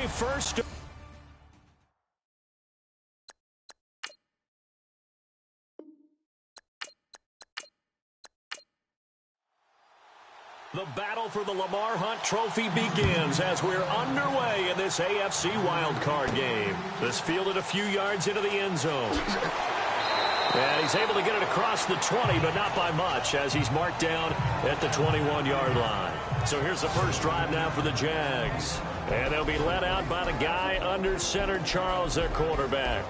first. The battle for the Lamar Hunt Trophy begins as we're underway in this AFC Wildcard game. This fielded a few yards into the end zone. And he's able to get it across the 20, but not by much, as he's marked down at the 21-yard line. So here's the first drive now for the Jags. And they'll be led out by the guy under center, Charles, their quarterback.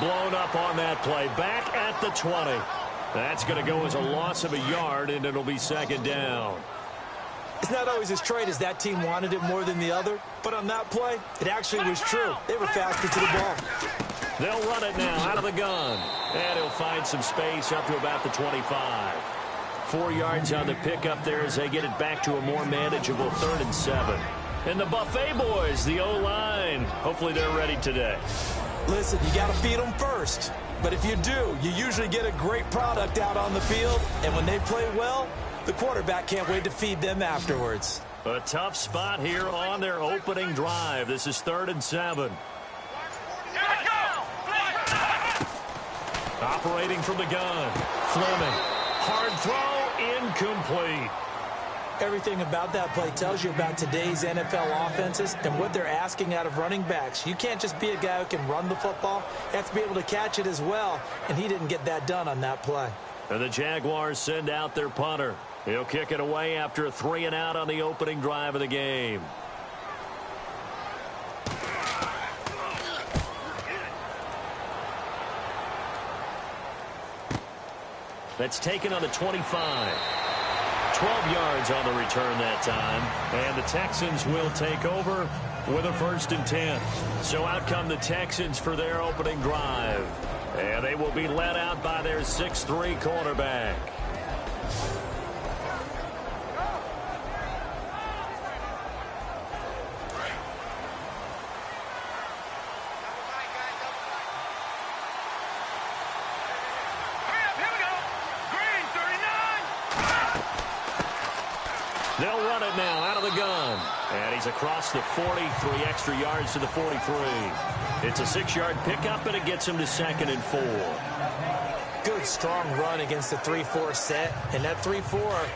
Blown up on that play. Back at the 20. That's going to go as a loss of a yard, and it'll be second down. It's not always as straight as that team wanted it more than the other, but on that play, it actually was true. They were faster to the ball. They'll run it now out of the gun, and he'll find some space up to about the 25. 4 yards on the pickup there as they get it back to a more manageable 3rd and 7. And the Buffet boys, the O-line, hopefully they're ready today. Listen, you got to feed them first. But if you do, you usually get a great product out on the field. And when they play well, the quarterback can't wait to feed them afterwards. A tough spot here on their opening drive. This is 3rd and 7. Operating from the gun. Fleming. Hard throw, incomplete. Everything about that play tells you about today's NFL offenses and what they're asking out of running backs. You can't just be a guy who can run the football. You have to be able to catch it as well, and he didn't get that done on that play. And the Jaguars send out their punter. He'll kick it away after a 3-and-out on the opening drive of the game. That's taken on the 25. 12 yards on the return that time. And the Texans will take over with a 1st and 10. So out come the Texans for their opening drive. And they will be led out by their 6'3" quarterback. They'll run it now out of the gun. And he's across the 40, 3 extra yards to the 43. It's a 6-yard pickup, and it gets him to 2nd and 4. Good, strong run against the 3-4 set. And that 3-4,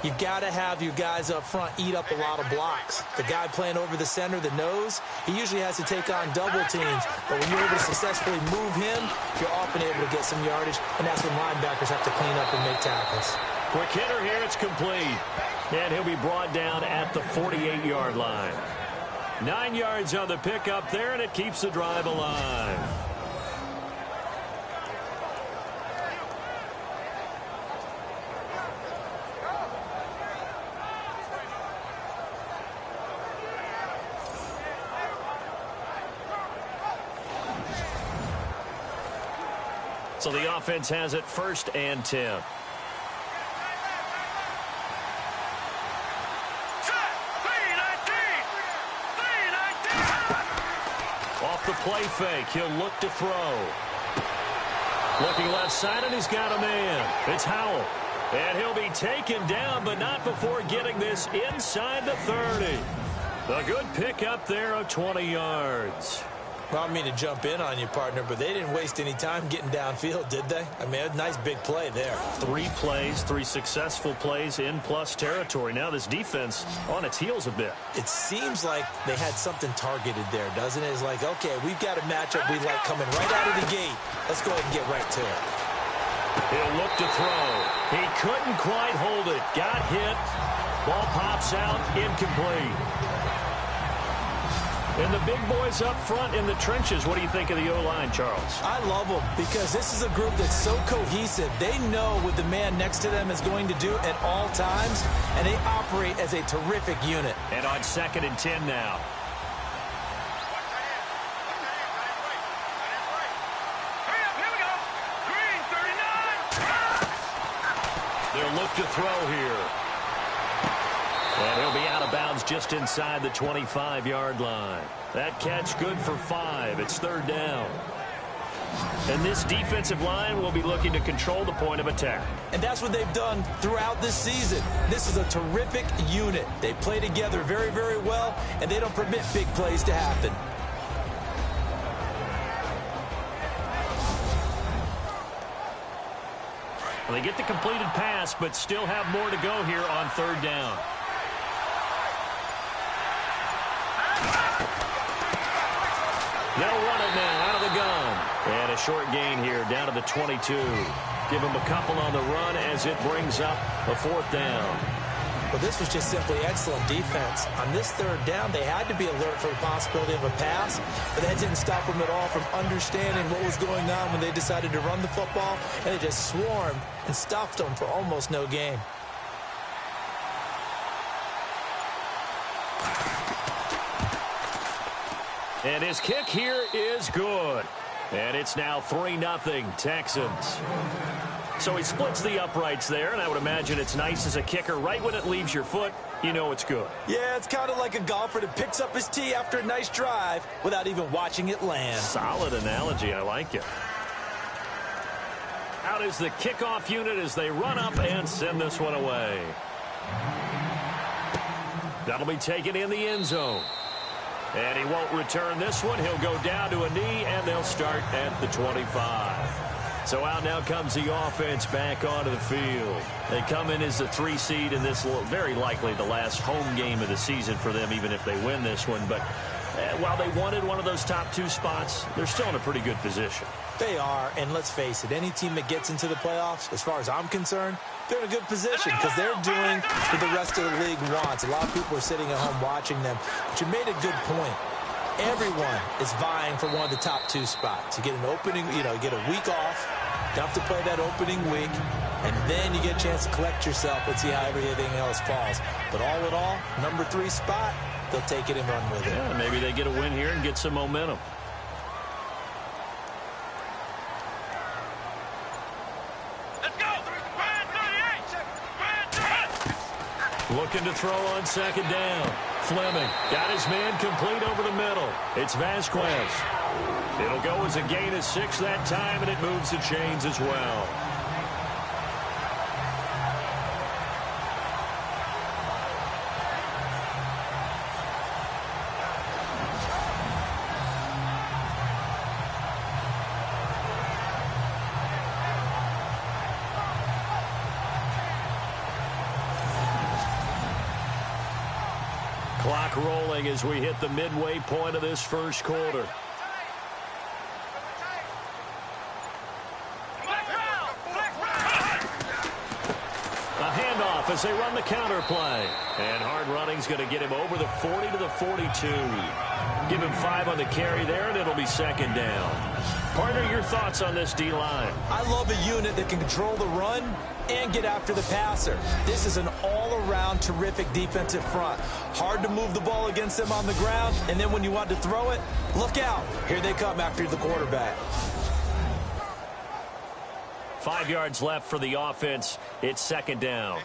you've got to have your guys up front eat up a lot of blocks. The guy playing over the center, the nose, he usually has to take on double teams. But when you're able to successfully move him, you're often able to get some yardage. And that's when linebackers have to clean up and make tackles. Quick hitter here, it's complete. And he'll be brought down at the 48-yard line. 9 yards on the pickup there, and it keeps the drive alive. So the offense has it 1st and 10. The play fake. He'll look to throw. Looking left side, and he's got a man. It's Howell. And he'll be taken down, but not before getting this inside the 30. A good pickup there of 20 yards. Well, I don't mean to jump in on you, partner, but they didn't waste any time getting downfield, did they? I mean, a nice big play there. 3 plays, 3 successful plays in plus territory. Now this defense on its heels a bit. It seems like they had something targeted there, doesn't it? It's like, okay, we've got a matchup we like coming right out of the gate. Let's go ahead and get right to it. He'll look to throw. He couldn't quite hold it. Got hit. Ball pops out, incomplete. And the big boys up front in the trenches, what do you think of the O-line, Charles? I love them because this is a group that's so cohesive. They know what the man next to them is going to do at all times, and they operate as a terrific unit. And on 2nd and 10 now. They'll He'll look to throw here. And he'll be out of bounds just inside the 25-yard line. That catch good for 5. It's third down. And this defensive line will be looking to control the point of attack. And that's what they've done throughout this season. This is a terrific unit. They play together very, very well, and they don't permit big plays to happen. Well, they get the completed pass, but still have more to go here on third down. They'll run it now out of the gun. And a short gain here down to the 22. Give them a couple on the run as it brings up a fourth down. Well, this was just simply excellent defense. On this third down, they had to be alert for the possibility of a pass, but that didn't stop them at all from understanding what was going on when they decided to run the football, and they just swarmed and stuffed them for almost no gain. And his kick here is good. And it's now 3-0 Texans. So he splits the uprights there, and I would imagine it's nice as a kicker. Right when it leaves your foot, you know it's good. Yeah, it's kind of like a golfer that picks up his tee after a nice drive without even watching it land. Solid analogy. I like it. Out is the kickoff unit as they run up and send this one away. That'll be taken in the end zone. And he won't return this one. He'll go down to a knee, and they'll start at the 25. So out now comes the offense back onto the field. They come in as the 3 seed in this, very likely the last home game of the season for them, even if they win this one. But while they wanted one of those top 2 spots, they're still in a pretty good position. They are, and let's face it, any team that gets into the playoffs, as far as I'm concerned, they're in a good position because they're doing what the rest of the league wants. A lot of people are sitting at home watching them, but you made a good point. Everyone is vying for one of the top 2 spots. You get an opening, you get a week off, don't have to play that opening week, and then you get a chance to collect yourself and see how everything else falls. But all in all, number 3 spot, they'll take it and run with it. Yeah, maybe they get a win here and get some momentum. Looking to throw on second down. Fleming got his man complete over the middle. It's Vasquez. It'll go as a gain of 6 that time, and it moves the chains as well. Clock rolling as we hit the midway point of this first quarter. A handoff as they run the counter play. And hard running's going to get him over the 40 to the 42. Give him 5 on the carry there, and it'll be second down. Partner, your thoughts on this D-line? I love a unit that can control the run and get after the passer. This is an all-around terrific defensive front. Hard to move the ball against them on the ground, and then when you want to throw it, look out. Here they come after the quarterback. 5 yards left for the offense. It's second down.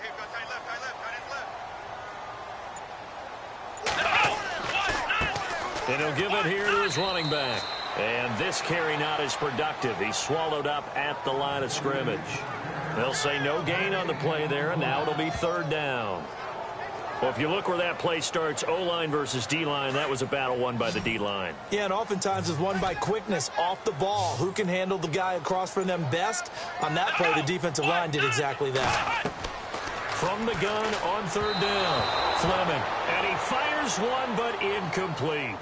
And he'll give it here to his running back. And this carry not as productive. He's swallowed up at the line of scrimmage. They'll say no gain on the play there, and now it'll be third down. Well, if you look where that play starts, O-line versus D-line, that was a battle won by the D-line. Yeah, and oftentimes it's won by quickness off the ball. Who can handle the guy across from them best? On that play, the defensive line did exactly that. From the gun on third down, Fleming. And he fires one, but incomplete.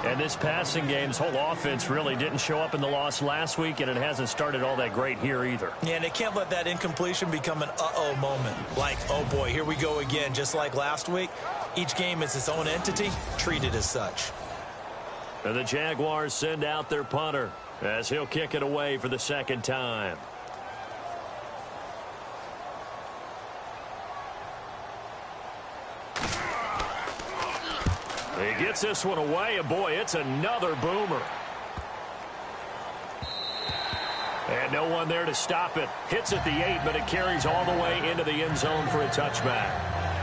And this passing game's whole offense really didn't show up in the loss last week, and it hasn't started all that great here either. Yeah, and they can't let that incompletion become an uh-oh moment. Like, oh boy, here we go again, just like last week. Each game is its own entity, treated as such. And the Jaguars send out their punter as he'll kick it away for the second time. He gets this one away, and boy, it's another boomer. And And no one there to stop it. Hits at the 8, but it carries all the way into the end zone for a touchback.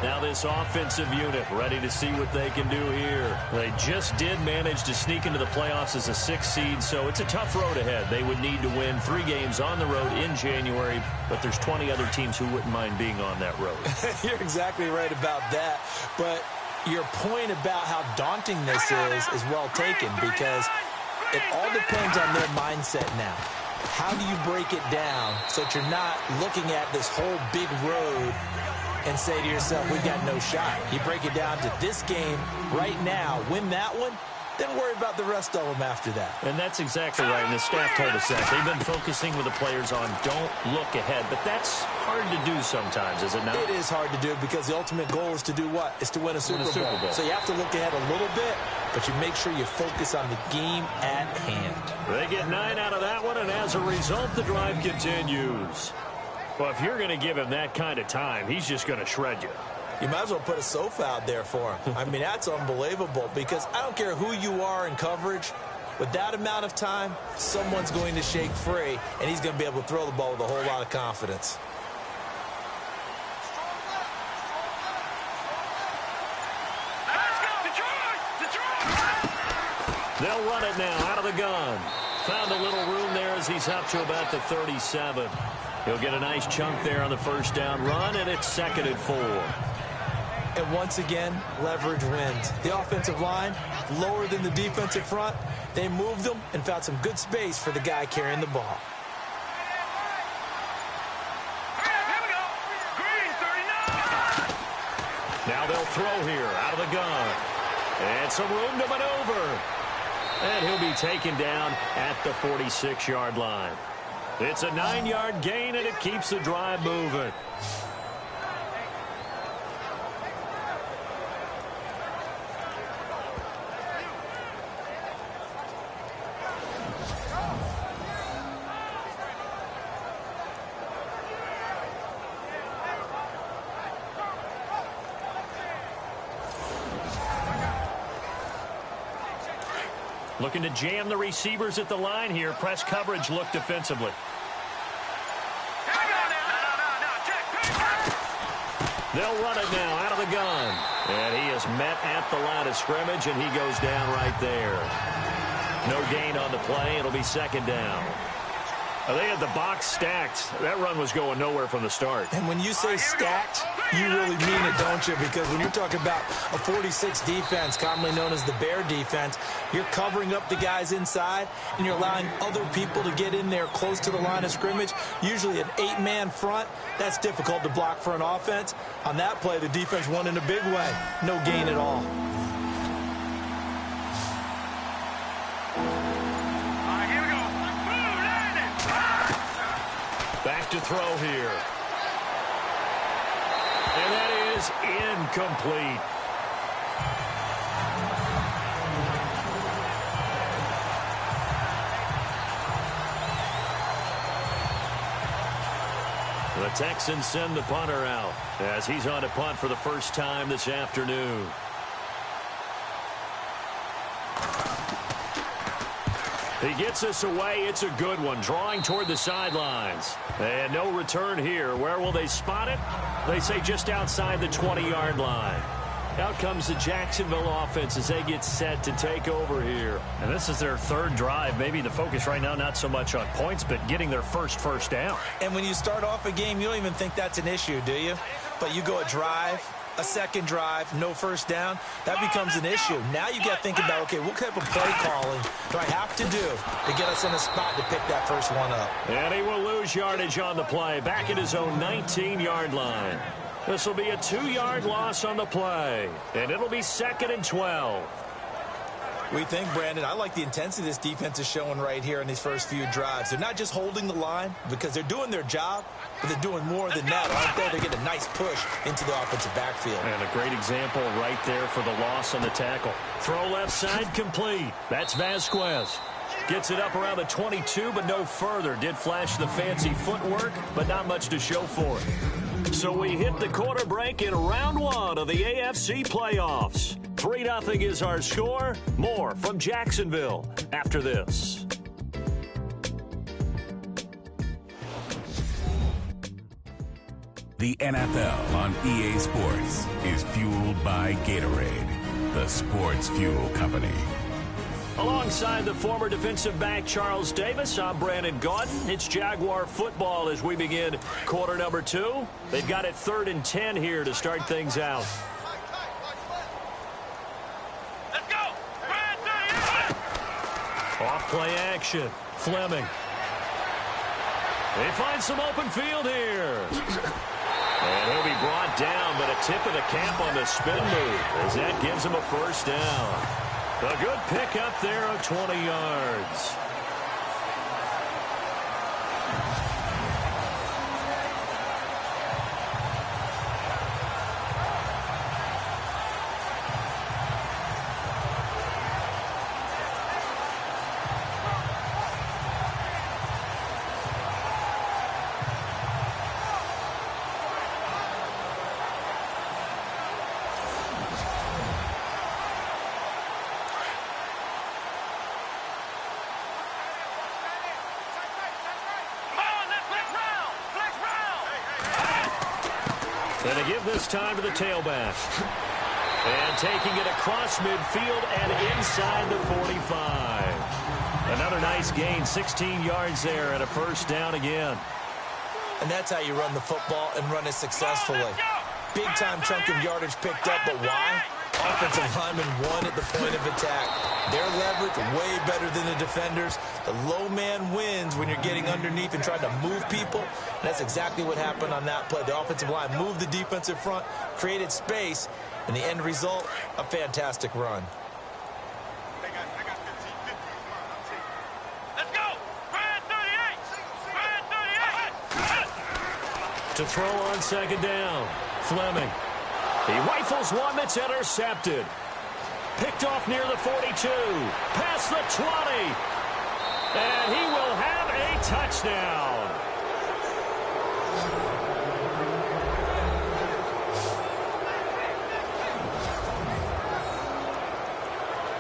Now this offensive unit ready to see what they can do here. They just did manage to sneak into the playoffs as a 6th seed, so it's a tough road ahead. They would need to win 3 games on the road in January, but there's 20 other teams who wouldn't mind being on that road. You're exactly right about that, but your point about how daunting this is well taken, because it all depends on their mindset now. How do you break it down so that you're not looking at this whole big road and say to yourself, we've got no shot? You break it down to this game right now, win that one, then worry about the rest of them after that. And that's exactly right, and the staff told us that. They've been focusing with the players on don't look ahead, but that's hard to do sometimes, is it not? It is hard to do because the ultimate goal is to do what? Is to win a Super Bowl. So you have to look ahead a little bit, but you make sure you focus on the game at hand. They get 9 out of that one, and as a result, the drive continues. Well, if you're going to give him that kind of time, he's just going to shred you. You might as well put a sofa out there for him. I mean, that's unbelievable because I don't care who you are in coverage. With that amount of time, someone's going to shake free, and he's going to be able to throw the ball with a whole lot of confidence. They'll run it now out of the gun. Found a little room there as he's up to about the 37. He'll get a nice chunk there on the first down run, and it's 2nd and 4. And once again, leverage wins. The offensive line, lower than the defensive front. They moved them and found some good space for the guy carrying the ball. Now they'll throw here out of the gun. And some room to maneuver. And he'll be taken down at the 46-yard line. It's a 9-yard gain, and it keeps the drive moving. Looking to jam the receivers at the line here. Press coverage look defensively. They'll run it now out of the gun. And he is met at the line of scrimmage, and he goes down right there. No gain on the play. It'll be 2nd down. They had the box stacked. That run was going nowhere from the start. And when you say stacked, you really mean it, don't you? Because when you're talking about a 46 defense, commonly known as the Bear defense, you're covering up the guys inside, and you're allowing other people to get in there close to the line of scrimmage, usually an 8-man front. That's difficult to block for an offense. On that play, the defense won in a big way. No gain at all. Back to throw here. And that is incomplete. The Texans send the punter out as he's on to punt for the first time this afternoon. He gets us away. It's a good one. Drawing toward the sidelines. And no return here. Where will they spot it? They say just outside the 20-yard line. Out comes the Jacksonville offense as they get set to take over here. And this is their 3rd drive. Maybe the focus right now not so much on points, but getting their first down. And when you start off a game, you don't even think that's an issue, do you? But you go a drive, a 2nd drive, no first down, that becomes an issue. Now you got to think about, okay, what type of play calling do I have to do to get us in a spot to pick that first one up? And he will lose yardage on the play, back at his own 19-yard line. This will be a 2-yard loss on the play, and it'll be 2nd and 12. We think, Brandon, I like the intensity this defense is showing right here in these first few drives. They're not just holding the line because they're doing their job, but they're doing more than that, aren't they? They're getting a nice push into the offensive backfield. And a great example right there for the loss on the tackle. Throw left side complete. That's Vasquez. Gets it up around the 22, but no further. Did flash the fancy footwork, but not much to show for it. So we hit the quarter break in round 1 of the AFC playoffs. 3-0 is our score. More from Jacksonville after this. The NFL on EA Sports is fueled by Gatorade, the sports fuel company. Alongside the former defensive back Charles Davis, I'm Brandon Gaudin. It's Jaguar football as we begin quarter number 2. They've got it 3rd and 10 here to start things out. Let's go! Off play action. Fleming. They find some open field here. And he'll be brought down, but a tip of the cap on the spin move as that gives him a first down. A good pick up there of 20 yards. And to give this time to the tailback. And taking it across midfield and inside the 45. Another nice gain, 16 yards there and a first down again. And that's how you run the football and run it successfully. Big-time chunk of yardage picked up, but why? Offensive lineman won at the point of attack. Their leverage way better than the defenders. The low man wins when you're getting underneath and trying to move people. And that's exactly what happened on that play. The offensive line moved the defensive front, created space, and the end result, a fantastic run. Let's go! Brand 38! Brand 38! To throw on second down. Fleming. He rifles one that's intercepted. Picked off near the 42. Past the 20. And he will have a touchdown.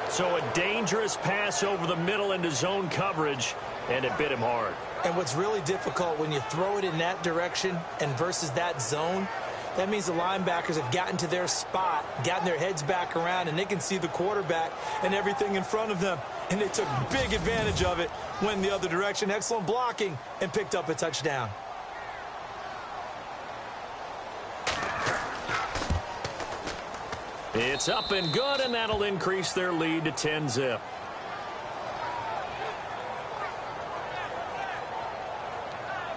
So a dangerous pass over the middle into zone coverage, and it bit him hard. And what's really difficult when you throw it in that direction and versus that zone, that means the linebackers have gotten to their spot, gotten their heads back around, and they can see the quarterback and everything in front of them. And they took big advantage of it, went the other direction. Excellent blocking, and picked up a touchdown. It's up and good, and that'll increase their lead to 10-zip.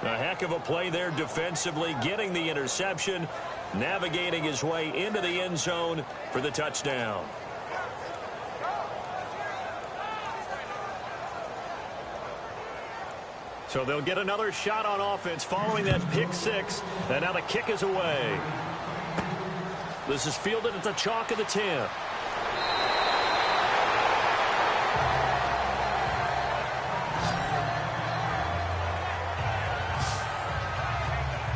A heck of a play there defensively, getting the interception, navigating his way into the end zone for the touchdown. So they'll get another shot on offense following that pick six, and now the kick is away. This is fielded at the chalk of the 10.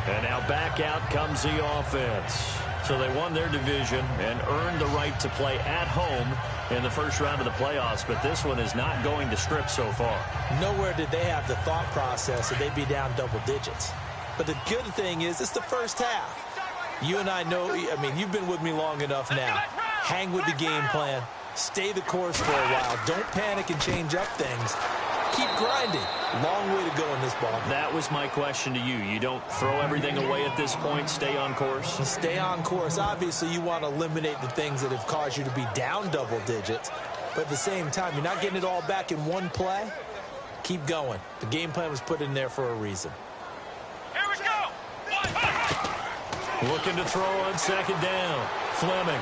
And now back out comes the offense. So they won their division and earned the right to play at home in the first round of the playoffs, but this one is not going to script so far. Nowhere did they have the thought process that they'd be down double digits. But the good thing is it's the first half. You and I know, I mean, you've been with me long enough now. Hang with the game plan. Stay the course for a while. Don't panic and change up things. Keep grinding. Long way to go in this ball. That was my question to you. You don't throw everything away at this point. Stay on course. Stay on course. Obviously, you want to eliminate the things that have caused you to be down double digits. But at the same time, you're not getting it all back in one play. Keep going. The game plan was put in there for a reason. Here we go! Looking to throw on second down. Fleming.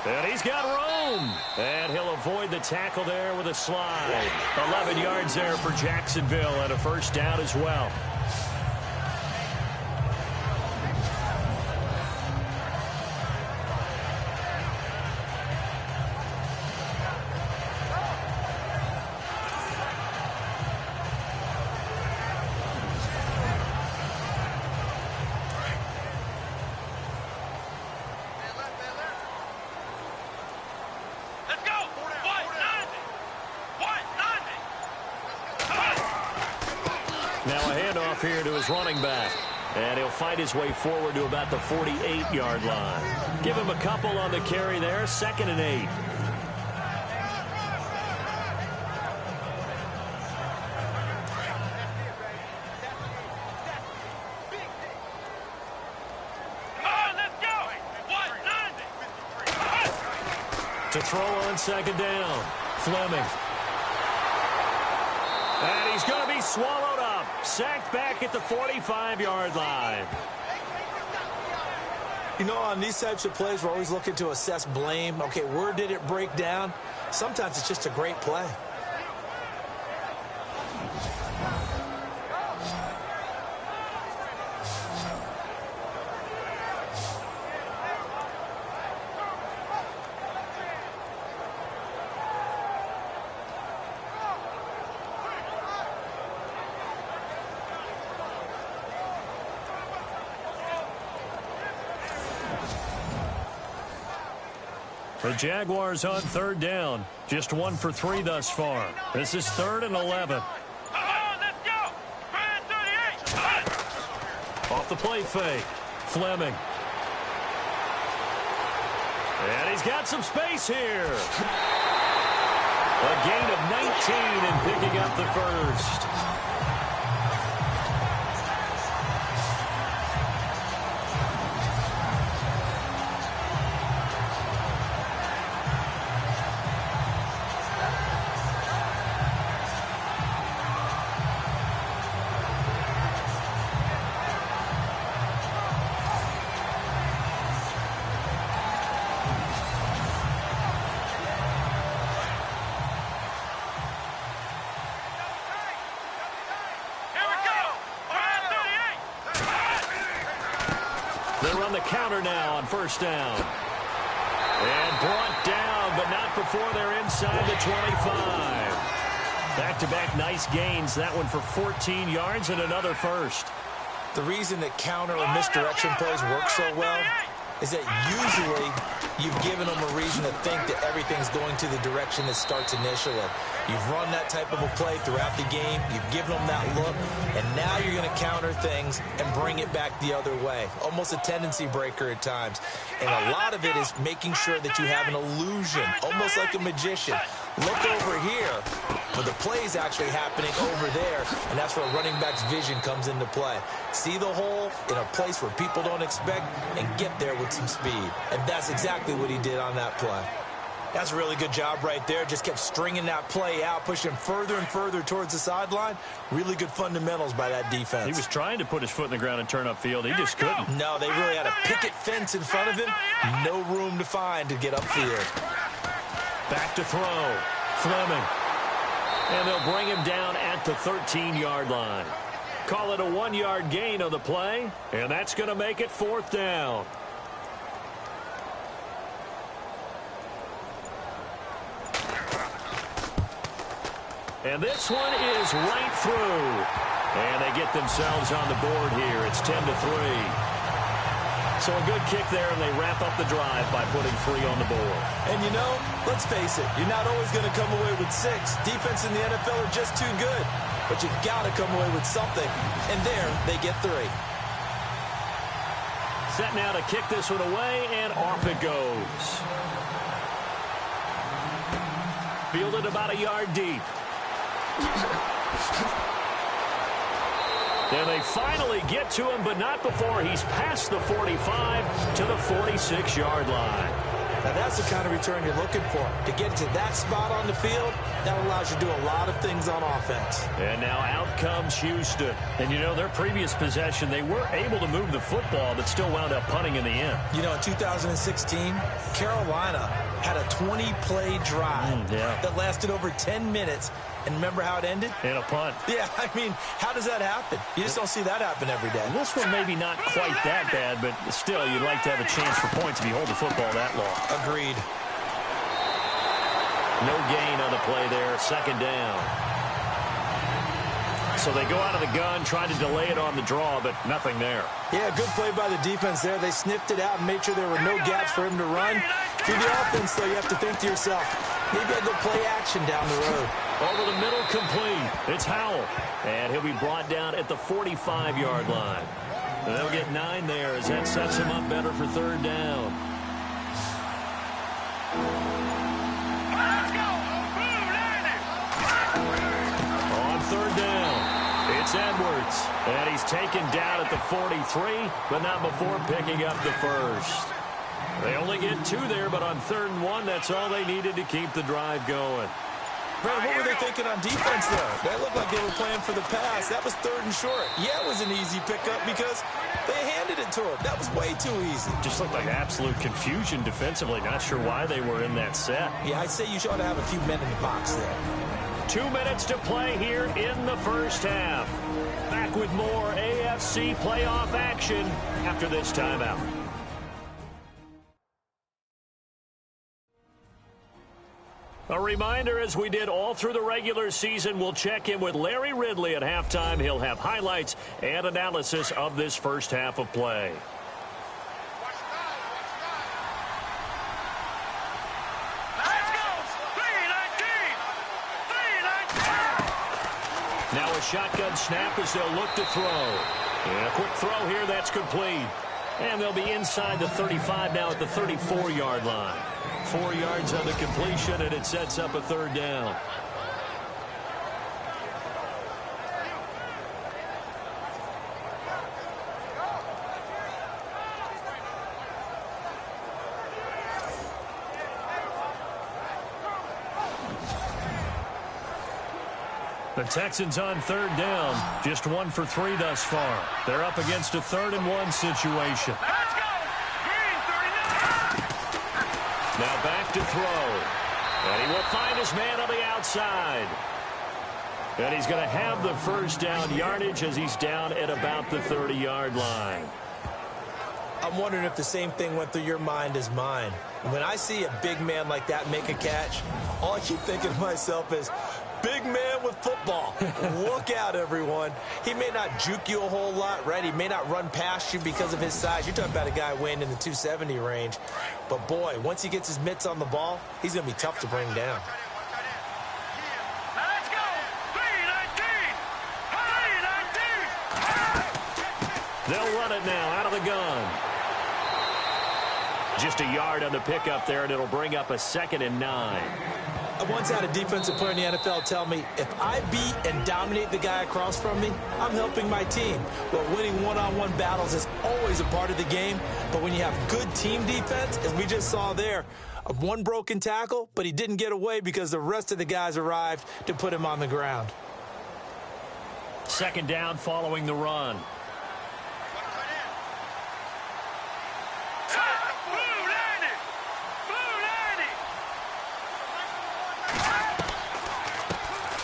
And he's got room. And he'll avoid the tackle there with a slide. 11 yards there for Jacksonville and a first down as well. Now a handoff here to his running back. And he'll find his way forward to about the 48-yard line. Give him a couple on the carry there, 2nd and 8. To throw on 2nd down, Fleming. And he's going to be swallowed up. Sacked back at the 45-yard line. You know, on these types of plays, we're always looking to assess blame. Okay, where did it break down? Sometimes it's just a great play. The Jaguars on 3rd down. Just 1 for 3 thus far. This is 3rd and 11. Let's go! Brand 38! Off the play fake. Fleming. And he's got some space here. A gain of 19 and picking up the first. They run the counter now on 1st down. And brought down, but not before they're inside the 25. Back-to-back nice gains. That one for 14 yards and another first. The reason that counter or misdirection plays work so well is that usually you've given them a reason to think that everything's going to the direction that starts initially. You've run that type of a play throughout the game. You've given them that look, and now you're going to counter things and bring it back the other way. Almost a tendency breaker at times. And a lot of it is making sure that you have an illusion, almost like a magician. Look over here, but the play's actually happening over there, and that's where running back's vision comes into play. See the hole in a place where people don't expect and get there with some speed. And that's exactly what he did on that play. That's a really good job right there. Just kept stringing that play out, pushing further and further towards the sideline. Really good fundamentals by that defense. He was trying to put his foot in the ground and turn upfield. He just couldn't. No, they really had a picket fence in front of him. No room to find to get upfield. Back to throw. Fleming. And they'll bring him down at the 13-yard line. Call it a 1-yard gain on the play, and that's going to make it 4th down. And this one is right through. And they get themselves on the board here. It's 10-3. So a good kick there, and they wrap up the drive by putting 3 on the board. And, you know, let's face it, you're not always going to come away with 6. Defense in the NFL are just too good. But you've got to come away with something. And there, they get 3. Set now to kick this one away, and off it goes. Fielded about a yard deep. And they finally get to him, but not before he's past the 45 to the 46-yard line. Now, that's the kind of return you're looking for. To get to that spot on the field, that allows you to do a lot of things on offense. And now out comes Houston. And, you know, their previous possession, they were able to move the football, but still wound up punting in the end. You know, in 2016, Carolina had a 20-play drive that lasted over 10 minutes. And remember how it ended? In a punt. Yeah, I mean, how does that happen? You just don't see that happen every day. This one maybe not quite that bad, but still, you'd like to have a chance for points if you hold the football that long. Agreed. No gain on the play there, 2nd down. So they go out of the gun, try to delay it on the draw, but nothing there. Yeah, good play by the defense there. They sniffed it out and made sure there were no gaps for him to run. Through the offense, though, you have to think to yourself, maybe I go play action down the road. Over the middle, complete. It's Howell. And he'll be brought down at the 45-yard line. They'll get 9 there as that sets him up better for third down. Let's go! On third down, it's Edwards. And he's taken down at the 43, but not before picking up the first. They only get 2 there, but on 3rd and 1, that's all they needed to keep the drive going. Brad, what were they thinking on defense there? That looked like they were playing for the pass. That was 3rd and short. Yeah, it was an easy pickup because they handed it to him. That was way too easy. Just looked like absolute confusion defensively. Not sure why they were in that set. Yeah, I'd say you should have a few men in the box there. 2 minutes to play here in the first half. Back with more AFC playoff action after this timeout. A reminder, as we did all through the regular season, we'll check in with Larry Ridley at halftime. He'll have highlights and analysis of this first half of play. Let's go! 3-19! Now a shotgun snap as they'll look to throw. And a quick throw here, that's complete. And they'll be inside the 35 now at the 34-yard line. 4 yards on the completion, and it sets up a third down. The Texans on 3rd down, just 1 for 3 thus far. They're up against a 3rd and 1 situation. Let's go! Green 39! Now back to throw. And he will find his man on the outside. And he's going to have the first down yardage as he's down at about the 30-yard line. I'm wondering if the same thing went through your mind as mine. When I see a big man like that make a catch, all I keep thinking to myself is, big man with football. Look out, everyone. He may not juke you a whole lot, right? He may not run past you because of his size. You're talking about a guy weighing in the 270 range. But, boy, once he gets his mitts on the ball, he's going to be tough to bring down. Let's go! 3-19! 3-19! They'll run it now out of the gun. Just a yard on the pickup there, and it'll bring up a 2nd and 9. I once had a defensive player in the NFL tell me, if I beat and dominate the guy across from me, I'm helping my team. But winning one-on-one battles is always a part of the game. But when you have good team defense, as we just saw there, one broken tackle, but he didn't get away because the rest of the guys arrived to put him on the ground. 2nd down following the run.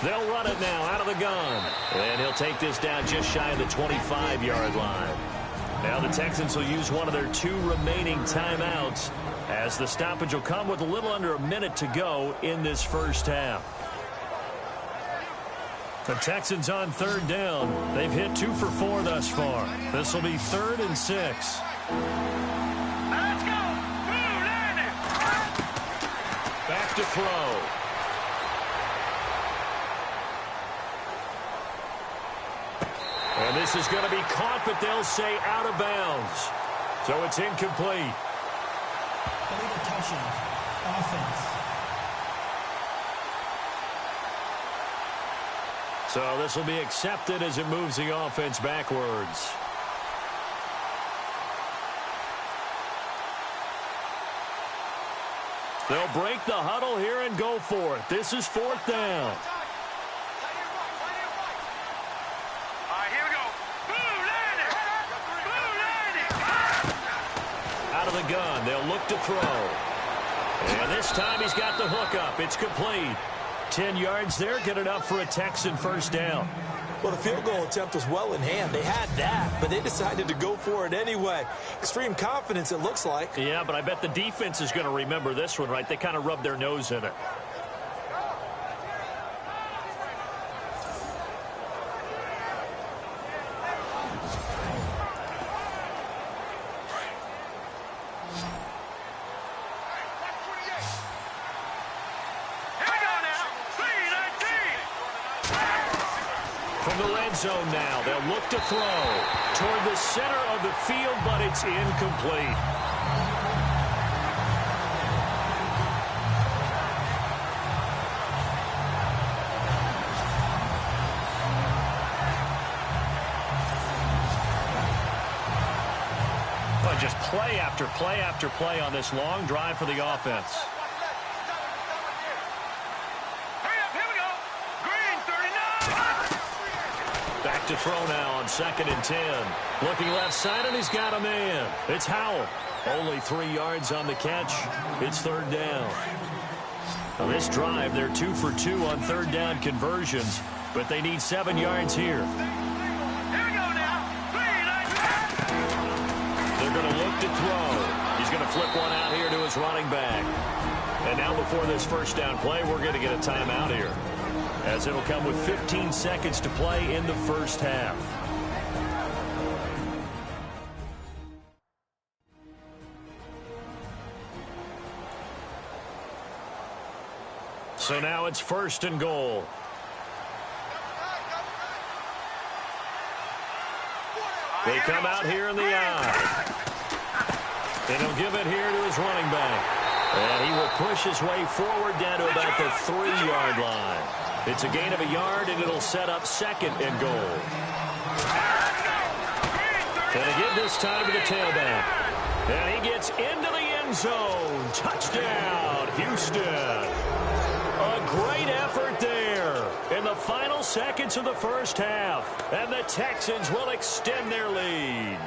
They'll run it now out of the gun. And he'll take this down just shy of the 25-yard line. Now the Texans will use one of their 2 remaining timeouts as the stoppage will come with a little under a minute to go in this first half. The Texans on 3rd down. They've hit 2 for 4 thus far. This will be 3rd and 6. Let's go! 2-90! Back to throw. And this is going to be caught, but they'll say out of bounds. So it's incomplete. Illegal touching. Offense. So this will be accepted as it moves the offense backwards. They'll break the huddle here and go for it. This is 4th down. Out of the gun, they'll look to throw. And this time he's got the hook up. It's complete. 10 yards there, get it up for a Texan first down. Well, the field goal attempt was well in hand. They had that, but they decided to go for it anyway. Extreme confidence, it looks like. Yeah, but I bet the defense is going to remember this one, right? They kind of rubbed their nose in it. From the red zone now, they'll look to throw toward the center of the field, but it's incomplete. But just play after play after play on this long drive for the offense. Back to throw now on 2nd and 10. Looking left side, and he's got a man. It's Howell. Only 3 yards on the catch. It's 3rd down. On this drive, they're 2 for 2 on 3rd down conversions, but they need 7 yards here. They're going to look to throw. He's going to flip one out here to his running back. And now before this first down play, we're going to get a timeout here, as it'll come with 15 seconds to play in the first half. So now it's 1st and goal. They come out here in the eye. And he'll give it here to his running back. And he will push his way forward down to about the 3-yard line. It's a gain of a yard, and it'll set up 2nd and goal. And again this time to the tailback. And he gets into the end zone. Touchdown, Houston. A great effort there in the final seconds of the first half. And the Texans will extend their lead.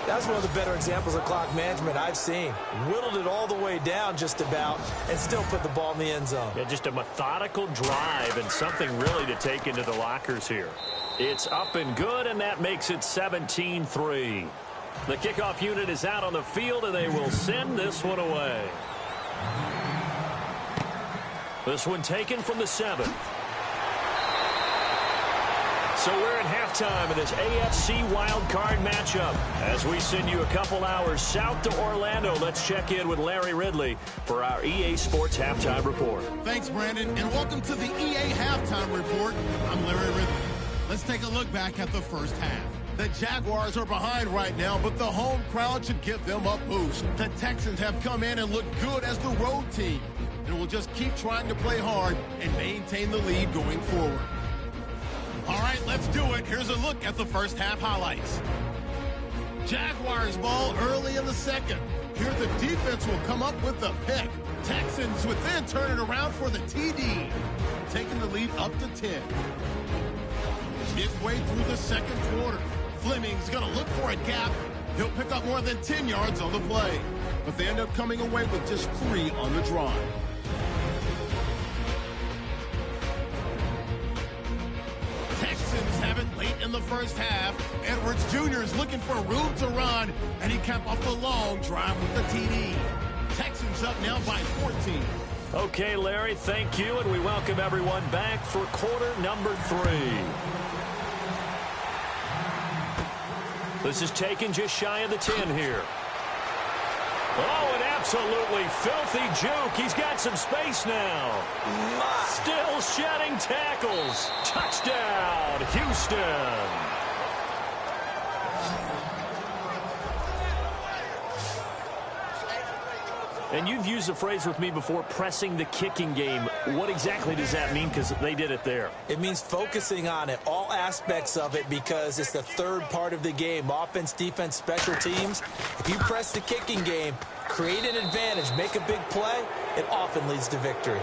That's one of the better examples of clock management I've seen. Whittled it all the way down just about and still put the ball in the end zone. Yeah, just a methodical drive and something really to take into the lockers here. It's up and good, and that makes it 17-3. The kickoff unit is out on the field, and they will send this one away. This one taken from the 7th. So we're at halftime of this AFC Wildcard matchup. As we send you a couple hours south to Orlando, let's check in with Larry Ridley for our EA Sports Halftime Report. Thanks, Brandon, and welcome to the EA Halftime Report. I'm Larry Ridley. Let's take a look back at the first half. The Jaguars are behind right now, but the home crowd should give them a boost. The Texans have come in and look good as the road team, and will just keep trying to play hard and maintain the lead going forward. All right, let's do it. Here's a look at the first half highlights. Jaguars ball early in the 2nd. Here the defense will come up with the pick. Texans would then turn it around for the TD, taking the lead up to 10. Midway through the 2nd quarter, Fleming's going to look for a gap. He'll pick up more than 10 yards on the play, but they end up coming away with just 3 on the drive. Texans have it late in the first half. Edwards Jr. is looking for room to run, and he capped off the long drive with the TD. Texans up now by 14. Okay, Larry, thank you, and we welcome everyone back for quarter number 3. This is taken just shy of the 10 here. Oh, an absolutely filthy juke. He's got some space now. Still shedding tackles. Touchdown, Houston. And you've used the phrase with me before, pressing the kicking game. What exactly does that mean? Because they did it there. It means focusing on it, all aspects of it, because it's the third part of the game. Offense, defense, special teams. If you press the kicking game, create an advantage, make a big play, it often leads to victory.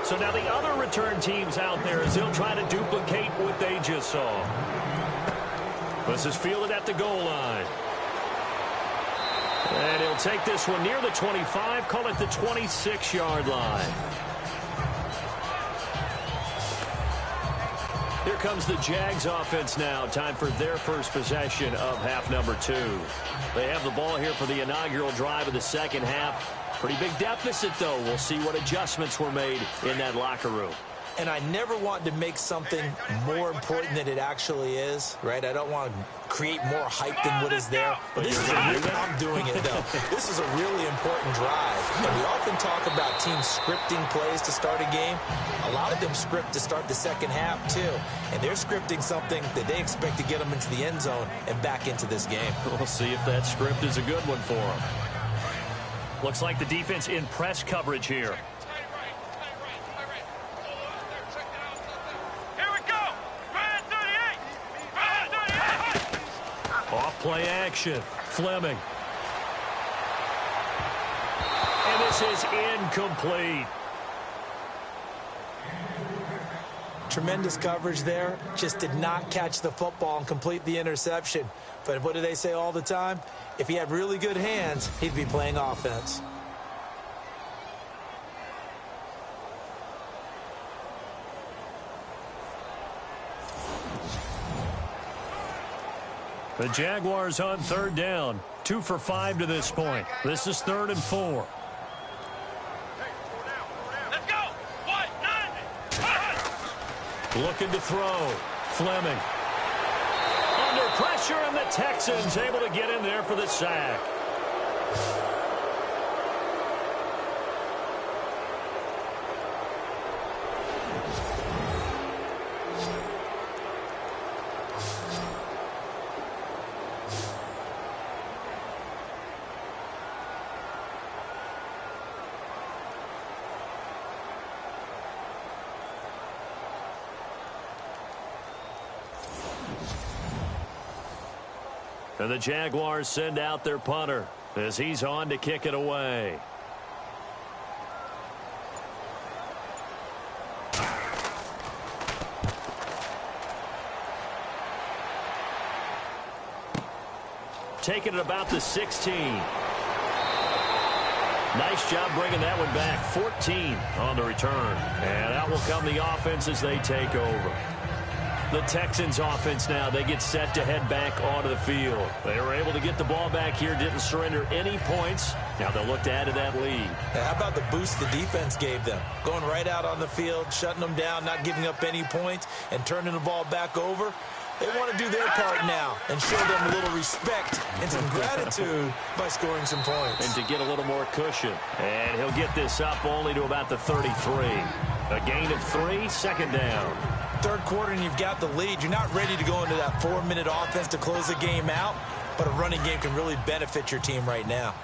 So now the other return teams out there, as they'll try to duplicate what they just saw. This is fielded at the goal line. And he'll take this one near the 25, call it the 26-yard line. Here comes the Jags offense now. Time for their first possession of half number 2. They have the ball here for the inaugural drive of the second half. Pretty big deficit, though. We'll see what adjustments were made in that locker room. and I never want to make something more important than it actually is, right? I don't want to create more hype than what is there. But this is I'm doing it, though. This is a really important drive. And we often talk about teams scripting plays to start a game. A lot of them script to start the second half, too. And they're scripting something that they expect to get them into the end zone and back into this game. We'll see if that script is a good one for them. Looks like the defense in press coverage here. Off-play action. Fleming. And this is incomplete. Tremendous coverage there. Just did not catch the football and complete the interception. But what do they say all the time? If he had really good hands, he'd be playing offense. The Jaguars on third down. 2 for 5 to this point. This is 3rd and 4. Let's go. What? 9. Looking to throw. Fleming. Under pressure, and the Texans able to get in there for the sack. And the Jaguars send out their punter as he's on to kick it away. Taking it about the 16. Nice job bringing that one back. 14 on the return. And out will come the offense as they take over. The Texans offense now, they get set to head back onto the field. They were able to get the ball back here, didn't surrender any points. Now they'll look to add to that lead. How about the boost the defense gave them? Going right out on the field, shutting them down, not giving up any points, and turning the ball back over. They want to do their part now and show them a little respect and some gratitude by scoring some points. And to get a little more cushion. And he'll get this up only to about the 33. A gain of 3, second down. Third quarter and you've got the lead. You're not ready to go into that 4-minute offense to close the game out, but a running game can really benefit your team right now.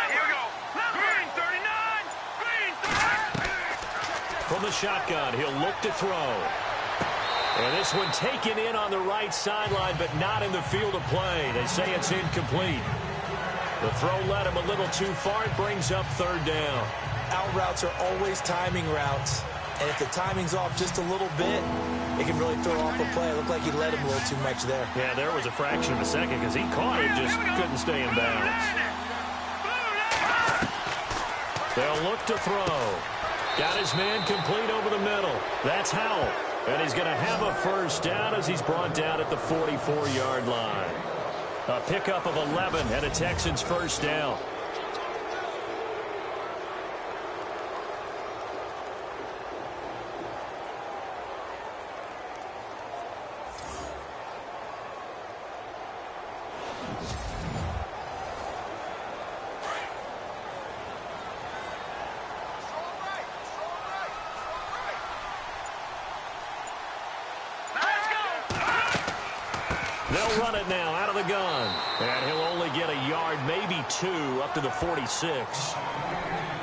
Here we go. Green 39. Green 39. From the shotgun, he'll look to throw. And this one taken in on the right sideline, but not in the field of play. They say it's incomplete. The throw led him a little too far. It brings up third down. Out routes are always timing routes, and if the timing's off just a little bit, it can really throw off a play. It looked like he led him a little too much there. Yeah, there was a fraction of a second because he caught it, just couldn't stay in bounds. They'll look to throw. Got his man complete over the middle. That's Howell, and he's going to have a first down as he's brought down at the 44-yard line. A pickup of 11 and a Texans first down. They'll run it now out of the gun. And he'll only get a yard, maybe 2, up to the 46.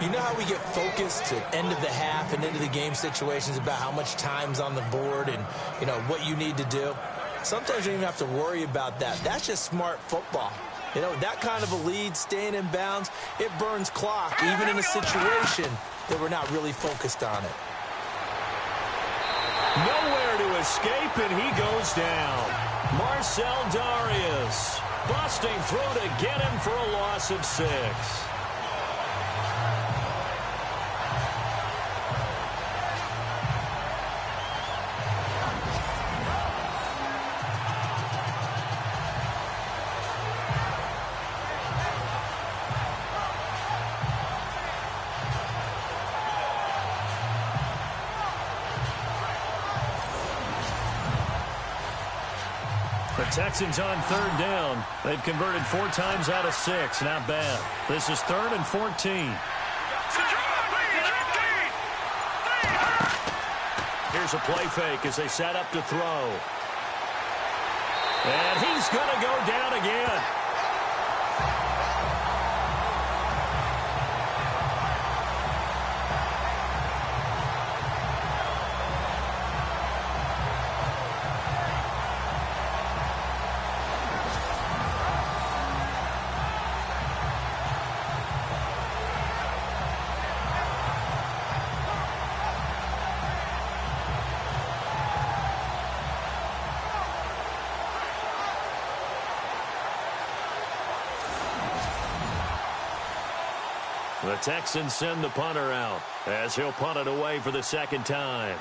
You know how we get focused at end of the half and into the game situations about how much time's on the board and, you know, what you need to do? Sometimes you don't even have to worry about that. That's just smart football. You know, that kind of a lead, staying in bounds, it burns clock, even in a situation that we're not really focused on it. Nowhere to escape, and he goes down. Marcel Darius busting through to get him for a loss of 6. Texans on third down. They've converted 4 times out of 6. Not bad. This is 3rd and 14. Here's a play fake as they set up to throw. And he's going to go down again. The Texans send the punter out as he'll punt it away for the 2nd time.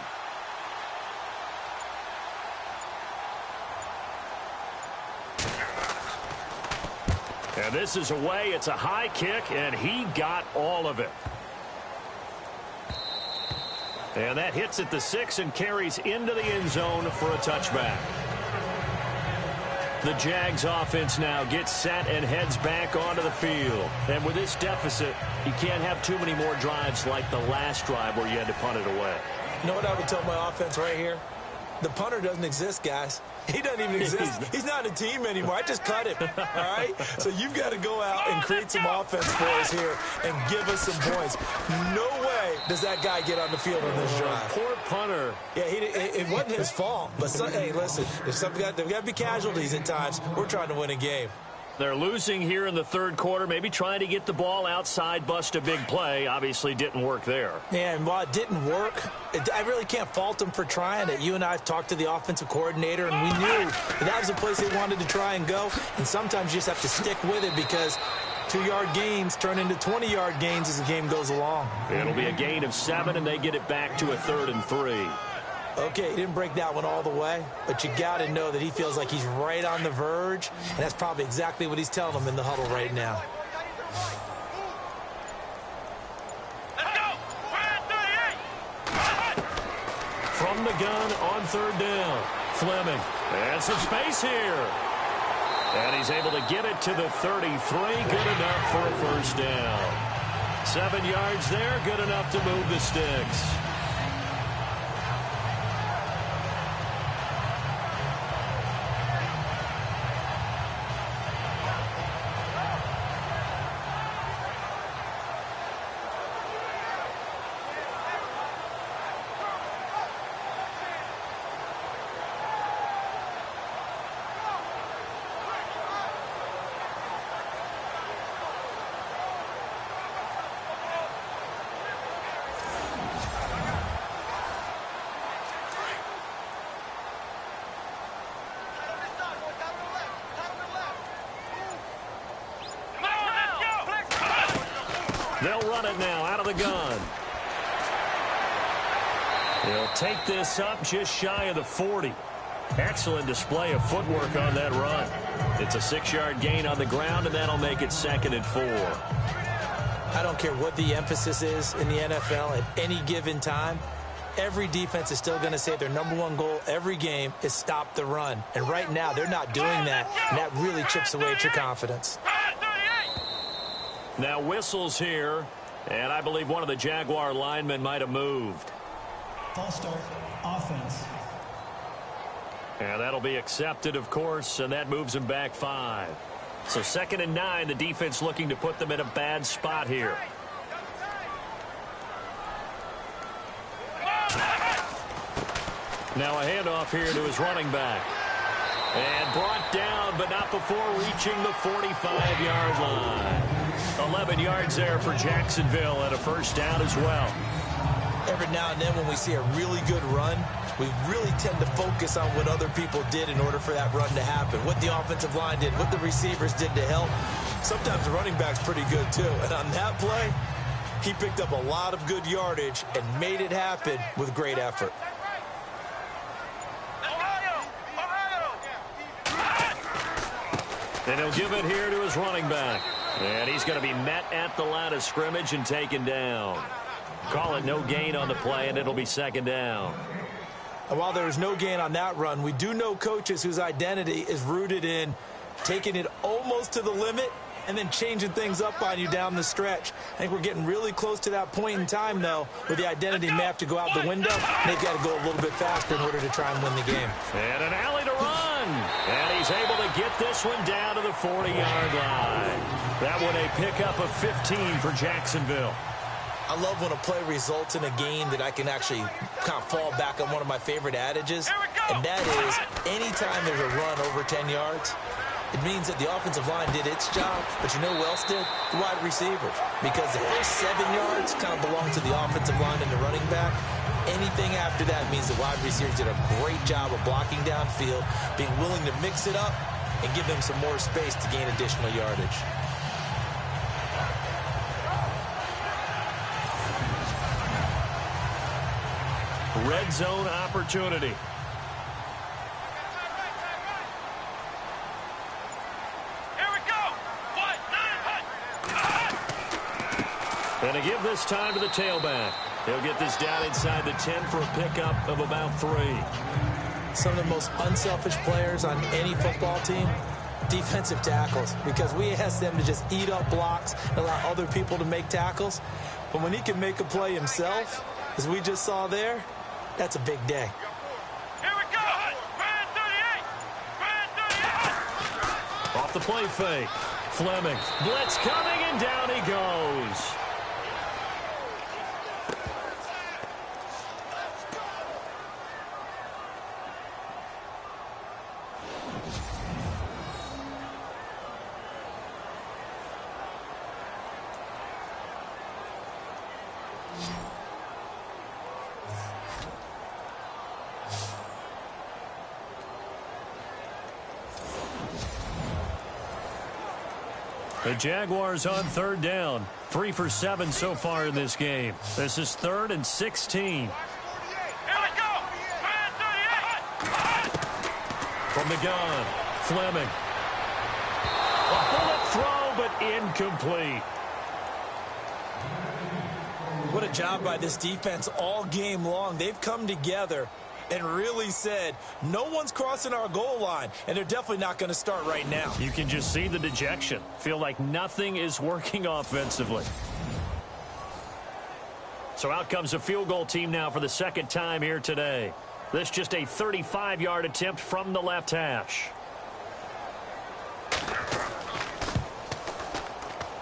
And this is away. It's a high kick, and he got all of it. And that hits at the 6 and carries into the end zone for a touchback. The Jags offense now gets set and heads back onto the field. And with this deficit, you can't have too many more drives like the last drive where you had to punt it away. You know what I would tell my offense right here? The punter doesn't exist, guys. He doesn't even exist. He's not a team anymore. I just cut him, all right? So you've got to go out and create some offense for us here and give us some points. No way does that guy get on the field on this drive. Poor punter. Yeah, it wasn't his fault. But, hey, listen, there's got to be casualties at times. We're trying to win a game. They're losing here in the 3rd quarter, maybe trying to get the ball outside, bust a big play. Obviously didn't work there. Yeah, and while it didn't work, I really can't fault them for trying it. You and I have talked to the offensive coordinator, and we knew that was a place they wanted to try and go. And sometimes you just have to stick with it because 2-yard gains turn into 20-yard gains as the game goes along. It'll be a gain of 7, and they get it back to a 3rd and 3. Okay, he didn't break that one all the way, but you got to know that he feels like he's right on the verge, and that's probably exactly what he's telling them in the huddle right now. Let's go! From the gun on 3rd down, Fleming has some space here. And he's able to get it to the 33. Good enough for a 1st down. 7 yards there, good enough to move the sticks. They'll run it now out of the gun. He'll take this up just shy of the 40. Excellent display of footwork on that run. It's a 6-yard gain on the ground, and that'll make it 2nd and 4. I don't care what the emphasis is in the NFL at any given time. Every defense is still going to say their #1 goal every game is stop the run. And right now, they're not doing that, and that really chips away at your confidence. Now whistles here, and I believe one of the Jaguar linemen might have moved. False start, offense. And that'll be accepted, of course, and that moves them back 5. So 2nd and 9, the defense looking to put them in a bad spot here. Now a handoff here to his running back. And brought down, but not before reaching the 45-yard line. 11 yards there for Jacksonville and a 1st down as well. Every now and then when we see a really good run, we really tend to focus on what other people did in order for that run to happen. What the offensive line did, what the receivers did to help. Sometimes the running back's pretty good too. And on that play, he picked up a lot of good yardage and made it happen with great effort. And he'll give it here to his running back. And he's going to be met at the line of scrimmage and taken down. Call it no gain on the play, and it'll be 2nd down. And while there was no gain on that run, we do know coaches whose identity is rooted in taking it almost to the limit and then changing things up on you down the stretch. I think we're getting really close to that point in time, though, where the identity may have to go out the window. They've got to go a little bit faster in order to try and win the game. And an alley to run. And he's able to get this one down to the 40-yard line. That one a pickup of 15 for Jacksonville. I love when a play results in a gain that I can actually kind of fall back on one of my favorite adages, and that is anytime there's a run over 10 yards, it means that the offensive line did its job, but you know who else did? The wide receivers. Because the first 7 yards kind of belong to the offensive line and the running back. Anything after that means the wide receivers did a great job of blocking downfield, being willing to mix it up, and give them some more space to gain additional yardage. Red zone opportunity. And to give this time to the tailback. He'll get this down inside the 10 for a pickup of about 3. Some of the most unselfish players on any football team, defensive tackles, because we ask them to just eat up blocks and allow other people to make tackles. But when he can make a play himself, as we just saw there, that's a big day. Here we go. Brand 38. Brand 38. Off the play fake. Fleming. Blitz coming, and down he goes. The Jaguars on 3rd down. 3 for 7 so far in this game. This is 3rd and 16. Here we go. Brand 38. From the gun, Fleming. A bullet throw, but incomplete. What a job by this defense all game long. They've come together and really said, no one's crossing our goal line, and they're definitely not going to start right now. You can just see the dejection. Feel like nothing is working offensively. So out comes a field goal team now for the 2nd time here today. This just a 35-yard attempt from the left hash.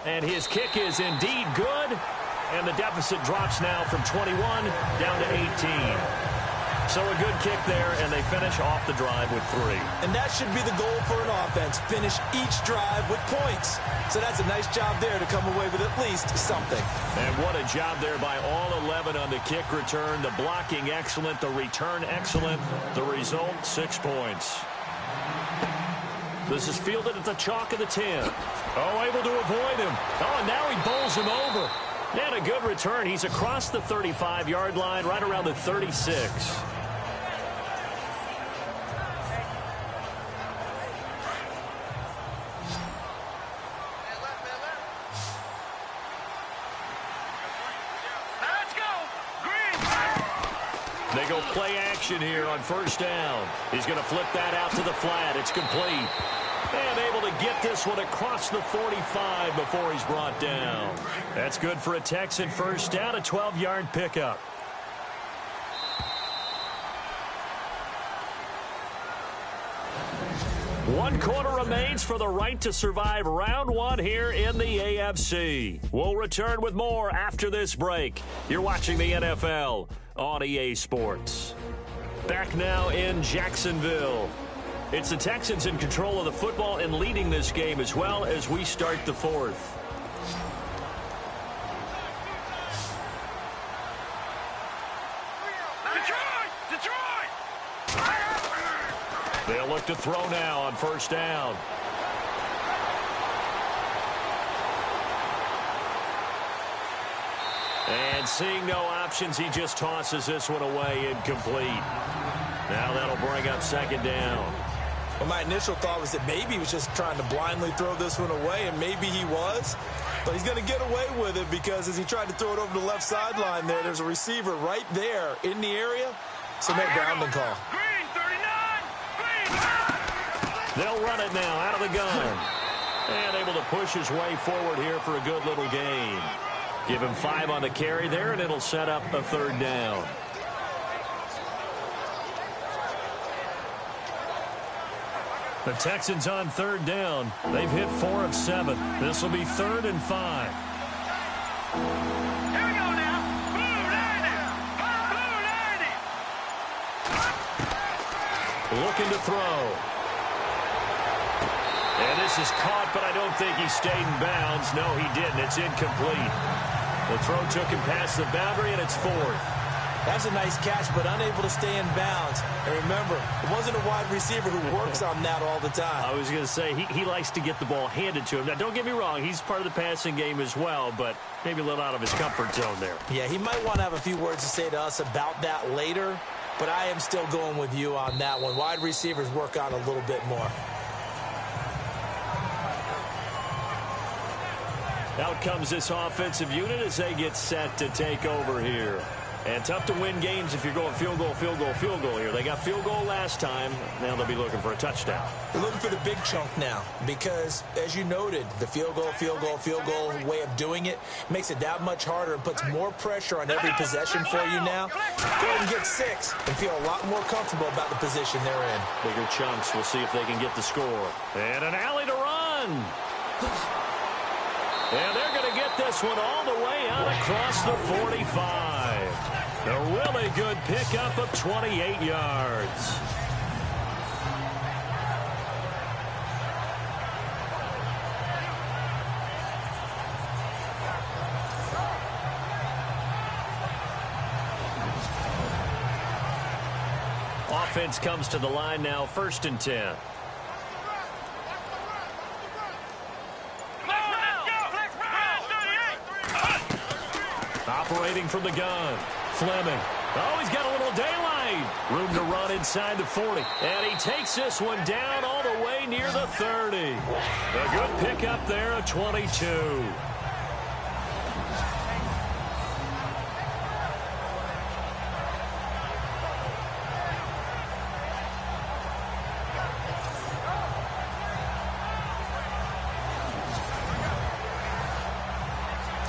And his kick is indeed good. And the deficit drops now from 21 down to 18. So a good kick there, and they finish off the drive with 3. And that should be the goal for an offense, finish each drive with points. So that's a nice job there to come away with at least something. And what a job there by all 11 on the kick return. The blocking excellent, the return excellent. The result, 6 points. This is fielded at the chalk of the 10. Oh, able to avoid him. Oh, and now he bowls him over. And a good return. He's across the 35-yard line, right around the 36. They go play action here on 1st down. He's going to flip that out to the flat. It's complete. And able to get this one across the 45 before he's brought down. That's good for a Texan 1st down, a 12-yard pickup. One quarter remains for the right to survive round 1 here in the AFC. We'll return with more after this break. You're watching the NFL on EA Sports. Back now in Jacksonville. It's the Texans in control of the football and leading this game as well as we start the 4th. Detroit! They'll look to throw now on 1st down. And seeing no options, he just tosses this one away incomplete. Now that'll bring up 2nd down. Well, my initial thought was that maybe he was just trying to blindly throw this one away, and maybe he was. But he's going to get away with it because as he tried to throw it over the left sideline there's a receiver right there in the area. so no grounding call. Green 39. Green. They'll run it now out of the gun. And able to push his way forward here for a good little gain. Give him 5 on the carry there, and it'll set up a 3rd down. The Texans on 3rd down. They've hit 4 of 7. This will be 3rd and 5. Here we go now. Blue 90. Blue 90. Looking to throw. And this is caught, but I don't think he stayed in bounds. No, he didn't. It's incomplete. The throw took him past the boundary, and it's 4th. That's a nice catch, but unable to stay in bounds. And remember, it wasn't a wide receiver who works on that all the time. I was going to say, he likes to get the ball handed to him. Now, don't get me wrong. He's part of the passing game as well, but maybe a little out of his comfort zone there. Yeah, he might want to have a few words to say to us about that later, but I am still going with you on that one. Wide receivers work on a little bit more. Out comes this offensive unit as they get set to take over here. And tough to win games if you're going field goal, field goal, field goal here. They got field goal last time. Now they'll be looking for a touchdown. They're looking for the big chunk now because, as you noted, the field goal, field goal, field goal way of doing it makes it that much harder and puts more pressure on every possession for you now. Go ahead and get 6 and feel a lot more comfortable about the position they're in. Bigger chunks. We'll see if they can get the score. And an alley to run. And they're going to get this one all the way out across the 45. A really good pickup of 28 yards. Offense comes to the line now, 1st and 10. Operating from the gun. Fleming. Oh, he's got a little daylight. Room to run inside the 40. And he takes this one down all the way near the 30. A good pickup there of 22.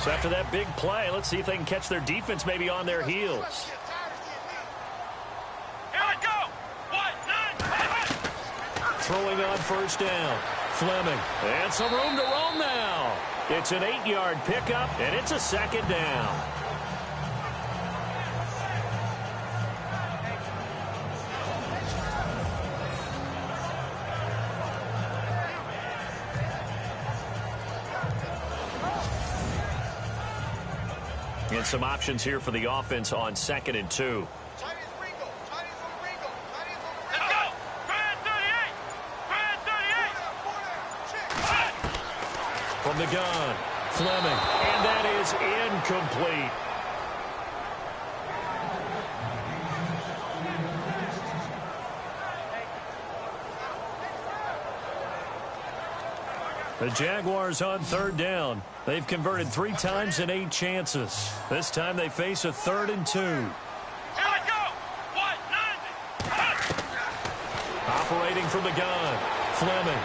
So after that big play, let's see if they can catch their defense maybe on their heels. Here we go. 1-9. Throwing on 1st down. Fleming. And some room to roam now. It's an 8-yard pickup, and it's a 2nd down. And some options here for the offense on 2nd and 2. Let's go. Brand 38. Brand 38. From the gun, Fleming. And that is incomplete. The Jaguars on 3rd down. They've converted 3 times in 8 chances. This time they face a 3rd and 2. Here we go. 1-9. Operating from the gun, Fleming.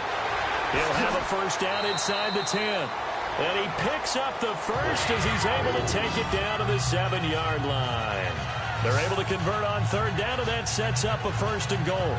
He'll have a 1st down inside the 10. And he picks up the 1st as he's able to take it down to the 7-yard line. They're able to convert on 3rd down, and that sets up a 1st and goal.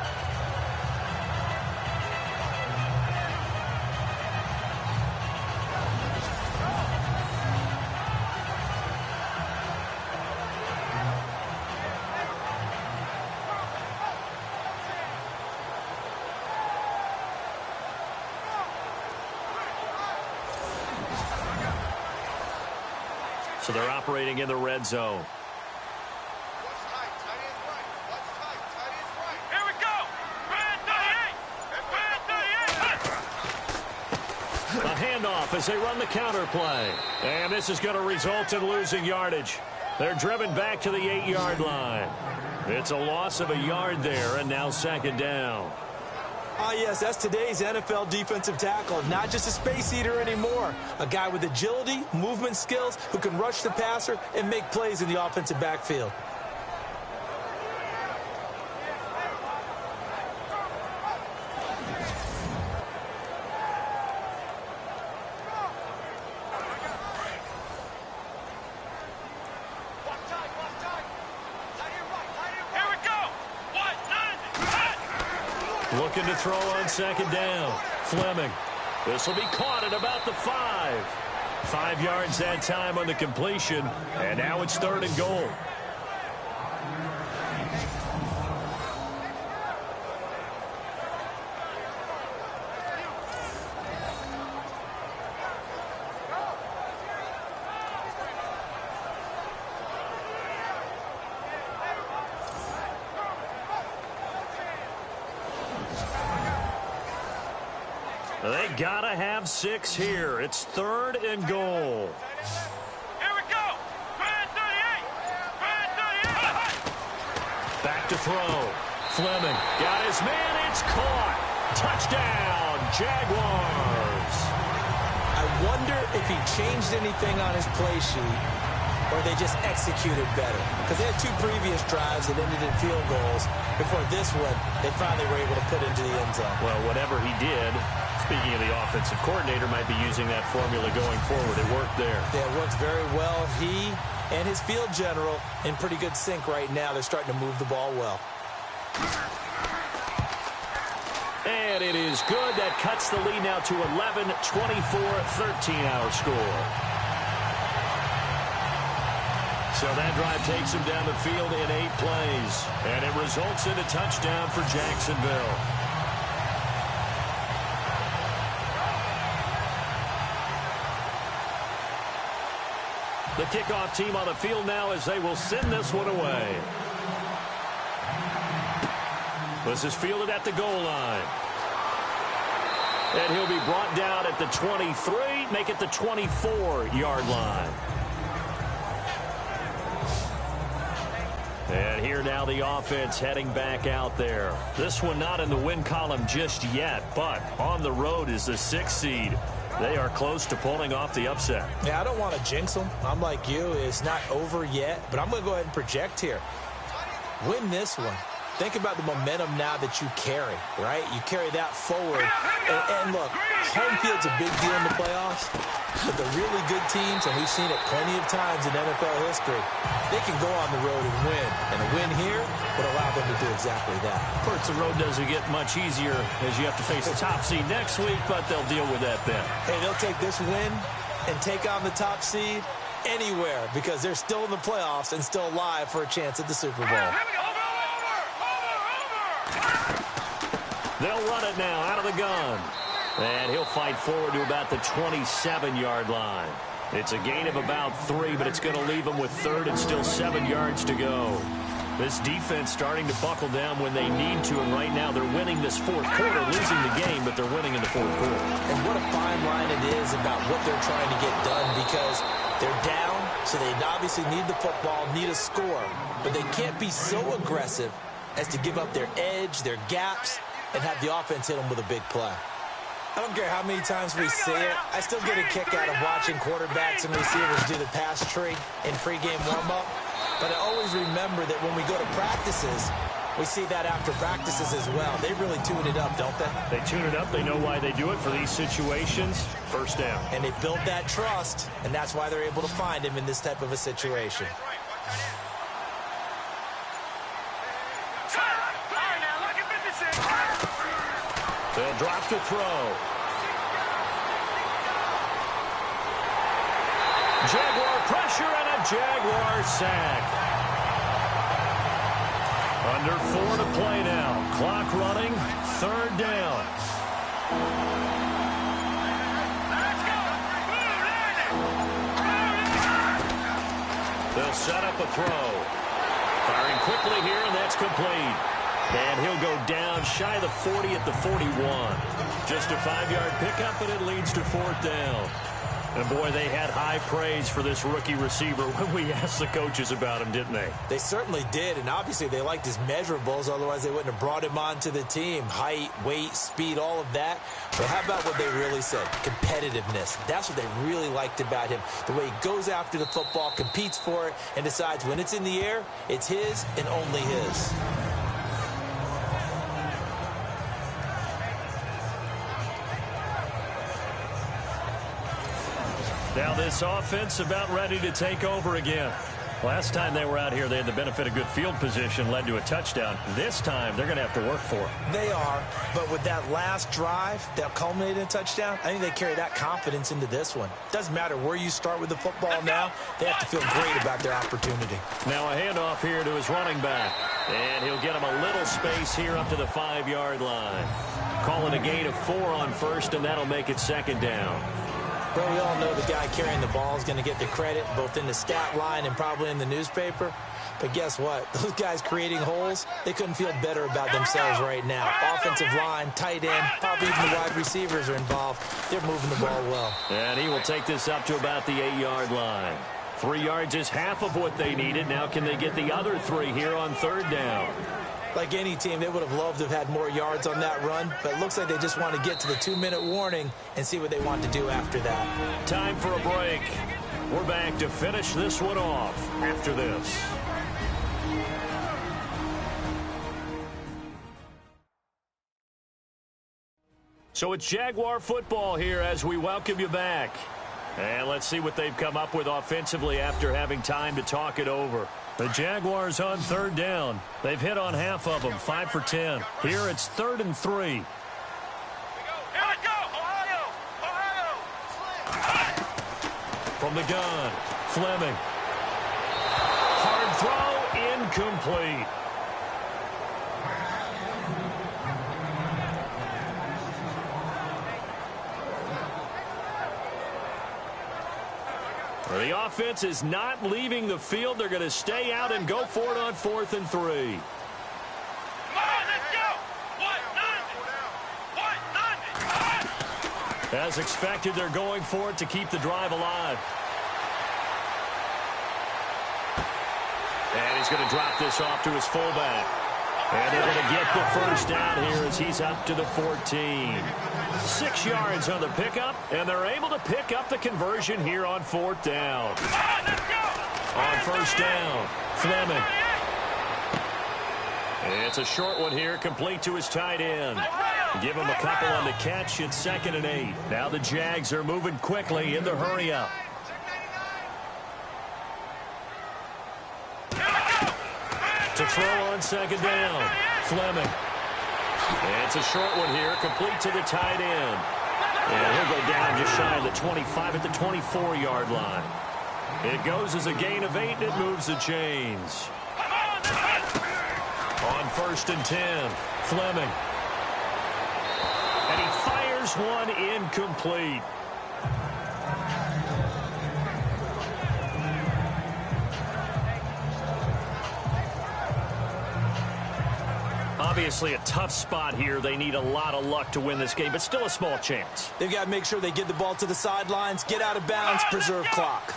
So they're operating in the red zone. Here we go. Brand 38. Brand 38. A handoff as they run the counter play. And this is going to result in losing yardage. They're driven back to the 8-yard line. It's a loss of a yard there, and now 2nd down. Ah, yes, that's today's NFL defensive tackle. Not just a space eater anymore. A guy with agility, movement skills, who can rush the passer and make plays in the offensive backfield. Looking to throw on second down. Fleming. This will be caught at about the 5. 5 yards that time on the completion. And now it's 3rd and goal. They gotta have 6 here. It's 3rd and goal. Here we go. 38. Back to throw. Fleming got his man. It's caught. Touchdown, Jaguars. I wonder if he changed anything on his play sheet or they just executed better. Because they had 2 previous drives that ended in field goals. Before this one, they finally were able to put into the end zone. Well, whatever he did, speaking of the offensive coordinator, might be using that formula going forward. It worked there. Yeah, it works very well. He and his field general in pretty good sync right now. They're starting to move the ball well. And it is good. That cuts the lead now to 11, 24-13 our score. So that drive takes him down the field in 8 plays. And it results in a touchdown for Jacksonville. The kickoff team on the field now as they will send this one away. This is fielded at the goal line. And he'll be brought down at the 23, make it the 24-yard line. And here now the offense heading back out there. This one not in the win column just yet, but on the road is the 6th seed. They are close to pulling off the upset. Yeah, I don't want to jinx them. I'm like you. It's not over yet, but I'm going to go ahead and project here. Win this one. Think about the momentum now that you carry, right? You carry that forward. And look, home field's a big deal in the playoffs, but the really good teams, and we've seen it plenty of times in NFL history, they can go on the road and win. And a win here would allow them to do exactly that. Of course, the road doesn't get much easier as you have to face the top seed next week, but they'll deal with that then. Hey, they'll take this win and take on the top seed anywhere because they're still in the playoffs and still alive for a chance at the Super Bowl. They'll run it now out of the gun. And he'll fight forward to about the 27-yard line. It's a gain of about 3, but it's going to leave him with 3rd and still 7 yards to go. This defense starting to buckle down when they need to, and right now they're winning this 4th quarter, losing the game, but they're winning in the 4th quarter. And what a fine line it is about what they're trying to get done because they're down, so they obviously need the football, need a score, but they can't be so aggressive as to give up their edge, their gaps, and have the offense hit them with a big play. I don't care how many times we see it. I still get a kick out of watching quarterbacks and receivers do the pass tree in pregame warm-up. But I always remember that when we go to practices, we see that after practices as well. They really tune it up, don't they? They tune it up. They know why they do it for these situations. First down. And they build that trust, and that's why they're able to find him in this type of a situation. They'll drop to throw. Jaguar pressure and a Jaguar sack. Under 4 to play now. Clock running. 3rd down. They'll set up a throw. Firing quickly here, and that's complete. And he'll go down shy of the 40 at the 41. Just a 5-yard pickup, and it leads to 4th down. And, boy, they had high praise for this rookie receiver when we asked the coaches about him, didn't they? They certainly did, and obviously they liked his measurables. Otherwise, they wouldn't have brought him onto the team. Height, weight, speed, all of that. But how about what they really said? Competitiveness. That's what they really liked about him. The way he goes after the football, competes for it, and decides when it's in the air, it's his and only his. Now this offense about ready to take over again. Last time they were out here, they had the benefit of good field position, led to a touchdown. This time, they're going to have to work for it. They are, but with that last drive that culminated in a touchdown, I think they carry that confidence into this one. Doesn't matter where you start with the football now, they have to feel great about their opportunity. Now a handoff here to his running back, and he'll get him a little space here up to the 5-yard line. Call it a gain of 4 on first, and that'll make it second down. Well, we all know the guy carrying the ball is going to get the credit, both in the stat line and probably in the newspaper. But guess what? Those guys creating holes, they couldn't feel better about themselves right now. Offensive line, tight end, probably even the wide receivers are involved. They're moving the ball well. And he will take this up to about the 8-yard line. 3 yards is half of what they needed. Now can they get the other 3 here on third down? Like any team, they would have loved to have had more yards on that run, but it looks like they just want to get to the 2-minute warning and see what they want to do after that. Time for a break. We're back to finish this one off after this. So it's Jaguar football here as we welcome you back. And let's see what they've come up with offensively after having time to talk it over. The Jaguars on third down. They've hit on half of them, 5 for 10. Here it's 3rd and 3. Here we go! Ohio! Ohio! From the gun, Fleming. Hard throw, incomplete. The offense is not leaving the field. They're going to stay out and go for it on 4th and 3. Come on, let's go! What? As expected, they're going for it to keep the drive alive. And he's going to drop this off to his fullback. And they're going to get the first down here as he's up to the 14. 6 yards on the pickup, and they're able to pick up the conversion here on 4th down. On first down, Fleming. It's a short one here, complete to his tight end. Give him a couple on the catch. It's 2nd and 8. Now the Jags are moving quickly in the hurry-up. To throw on 2nd down, Fleming. It's a short one here, complete to the tight end. And he'll go down just shy of the 25 at the 24-yard line. It goes as a gain of 8, and it moves the chains. On 1st and 10, Fleming. And he fires one incomplete. Obviously a tough spot here. They need a lot of luck to win this game, but still a small chance. They've got to make sure they get the ball to the sidelines, get out of bounds, preserve clock.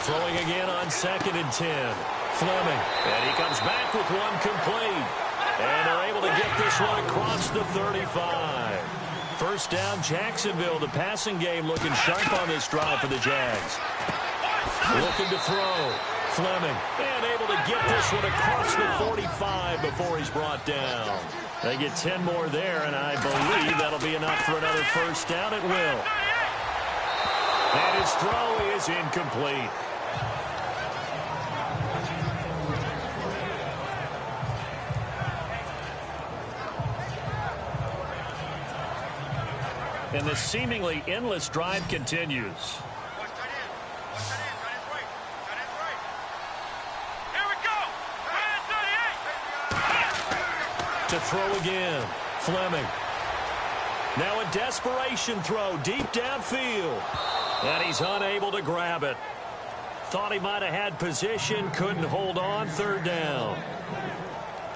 Throwing again on 2nd and 10. Fleming. And he comes back with one complete. And they're able to get this one across the 35. First down, Jacksonville. The passing game looking sharp on this drive for the Jags. Looking to throw. Fleming. And able to get this one across the 45 before he's brought down. They get 10 more there, and I believe that'll be enough for another first down. It will. And his throw is incomplete. And this seemingly endless drive continues. To throw again, Fleming. Now a desperation throw deep downfield. And he's unable to grab it. Thought he might have had position, couldn't hold on. 3rd down.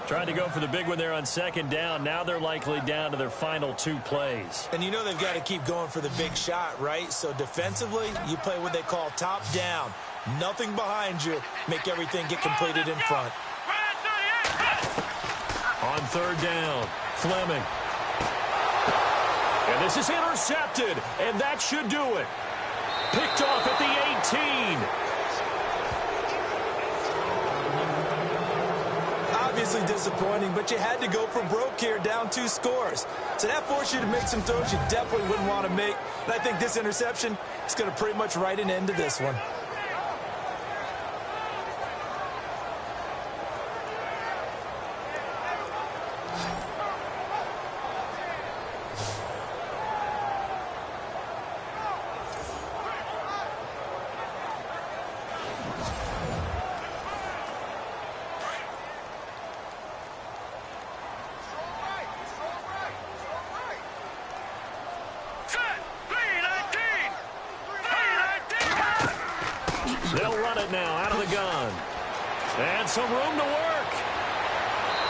Tried to go for the big one there on 2nd down. Now they're likely down to their final 2 plays. And you know they've got to keep going for the big shot, right? So defensively, you play what they call top down. Nothing behind you. Make everything get completed in front. On 3rd down, Fleming. And this is intercepted, and that should do it. Picked off at the 18. Obviously disappointing, but you had to go for broke here, down 2 scores. So that forced you to make some throws you definitely wouldn't want to make. And I think this interception is going to pretty much write an end to this one. now out of the gun. And some room to work.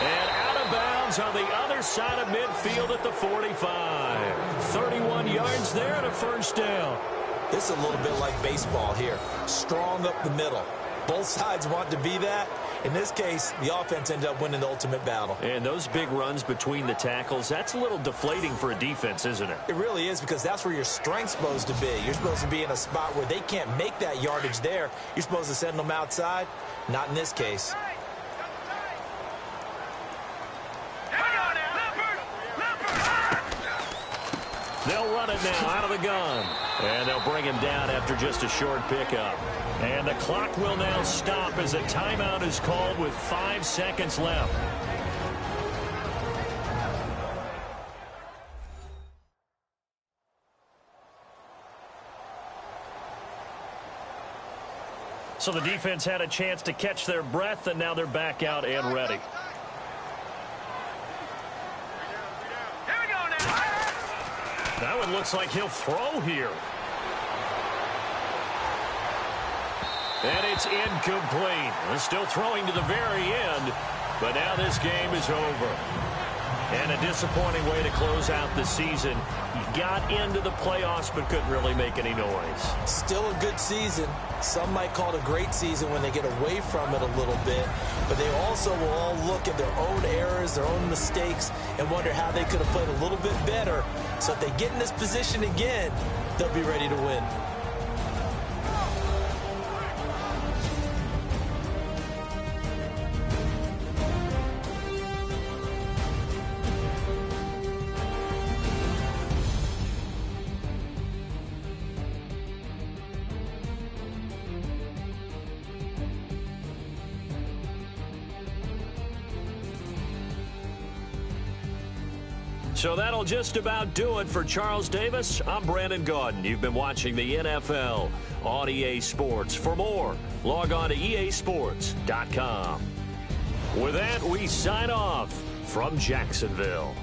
And out of bounds on the other side of midfield at the 45. 31 yards there and a first down. This is a little bit like baseball here. Strong up the middle. Both sides want to be that. In this case, the offense ended up winning the ultimate battle. And those big runs between the tackles, that's a little deflating for a defense, isn't it? It really is, because that's where your strength's supposed to be. You're supposed to be in a spot where they can't make that yardage there. You're supposed to send them outside. Not in this case. They'll run it now out of the gun. And they'll bring him down after just a short pickup. And the clock will now stop as a timeout is called with 5 seconds left. So the defense had a chance to catch their breath, and now they're back out and ready. That one looks like he'll throw here. And it's incomplete. They're still throwing to the very end, but now this game is over. And a disappointing way to close out the season. He got into the playoffs but couldn't really make any noise. Still a good season. Some might call it a great season when they get away from it a little bit, but they also will all look at their own errors, their own mistakes, and wonder how they could have played a little bit better. So if they get in this position again, they'll be ready to win. So that'll just about do it for Charles Davis. I'm Brandon Gaudin. You've been watching the NFL on EA Sports. For more, log on to easports.com. With that, we sign off from Jacksonville.